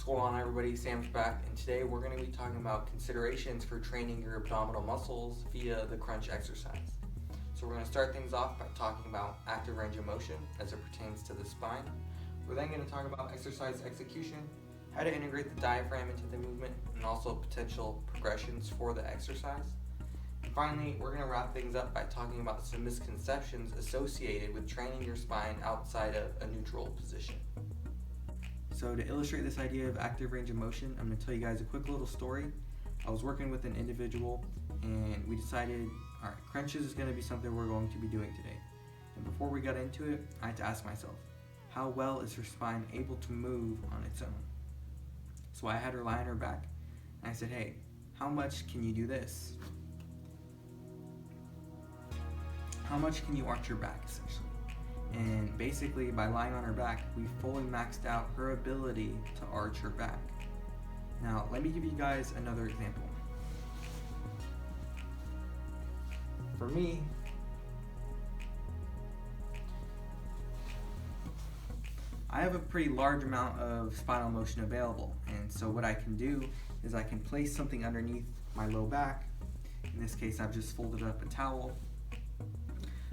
What's going on, everybody? Sam's back, and today we're going to be talking about considerations for training your abdominal muscles via the crunch exercise. So we're going to start things off by talking about active range of motion as it pertains to the spine. We're then going to talk about exercise execution, how to integrate the diaphragm into the movement, and also potential progressions for the exercise. And finally, we're going to wrap things up by talking about some misconceptions associated with training your spine outside of a neutral position. So to illustrate this idea of active range of motion, I'm going to tell you guys a quick little story. I was working with an individual and we decided, alright, crunches is going to be something we're going to be doing today. And before we got into it, I had to ask myself, how well is her spine able to move on its own? So I had her lie on her back and I said, hey, how much can you do this? How much can you arch your back, essentially? And basically, by lying on her back, we fully maxed out her ability to arch her back. Now, let me give you guys another example. For me, I have a pretty large amount of spinal motion available, and so what I can do is I can place something underneath my low back. In this case, I've just folded up a towel,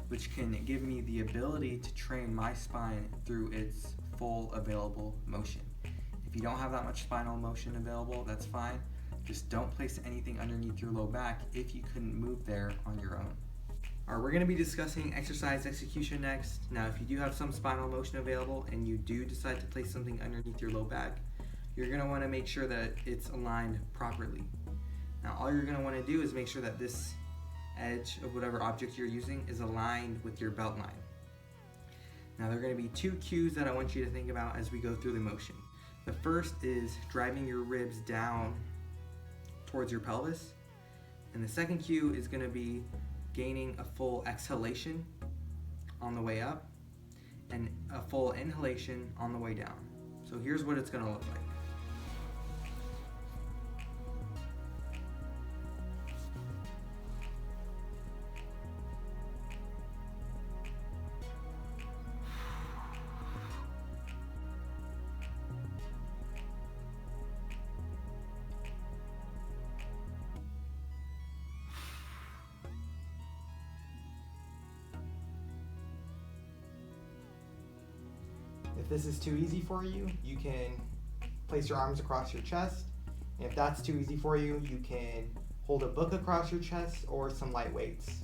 which can give me the ability to train my spine through its full available motion. If you don't have that much spinal motion available, that's fine. Just don't place anything underneath your low back if you couldn't move there on your own. Alright, we're going to be discussing exercise execution next. Now, if you do have some spinal motion available and you do decide to place something underneath your low back, you're going to want to make sure that it's aligned properly. Now, all you're going to want to do is make sure that this edge of whatever object you're using is aligned with your belt line. Now, there are going to be two cues that I want you to think about as we go through the motion. The first is driving your ribs down towards your pelvis, and the second cue is going to be gaining a full exhalation on the way up and a full inhalation on the way down. So here's what it's going to look like. If this is too easy for you, you can place your arms across your chest. And if that's too easy for you, you can hold a book across your chest or some light weights.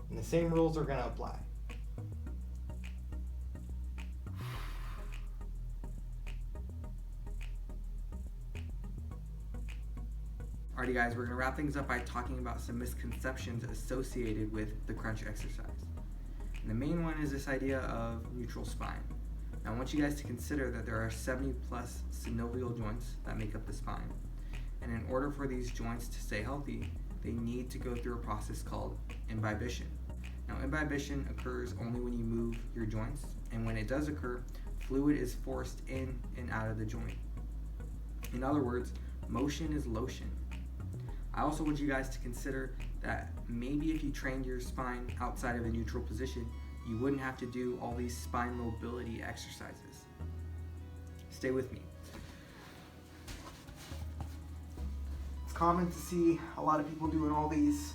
And the same rules are going to apply. Alrighty guys, we're going to wrap things up by talking about some misconceptions associated with the crunch exercise. And the main one is this idea of neutral spine. Now, I want you guys to consider that there are 70 plus synovial joints that make up the spine. And in order for these joints to stay healthy, they need to go through a process called imbibition. Now, imbibition occurs only when you move your joints, and when it does occur, fluid is forced in and out of the joint. In other words, motion is lotion. I also want you guys to consider that maybe if you trained your spine outside of a neutral position, you wouldn't have to do all these spine mobility exercises. Stay with me. It's common to see a lot of people doing all these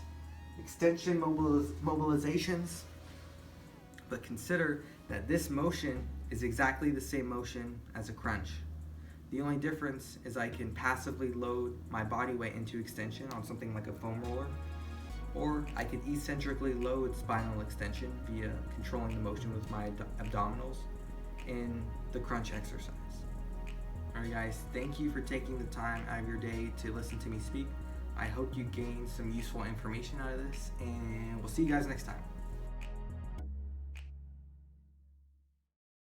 extension mobilizations. But consider that this motion is exactly the same motion as a crunch. The only difference is I can passively load my body weight into extension on something like a foam roller, or I could eccentrically load spinal extension via controlling the motion with my abdominals in the crunch exercise. Alright guys, thank you for taking the time out of your day to listen to me speak. I hope you gained some useful information out of this, and we'll see you guys next time.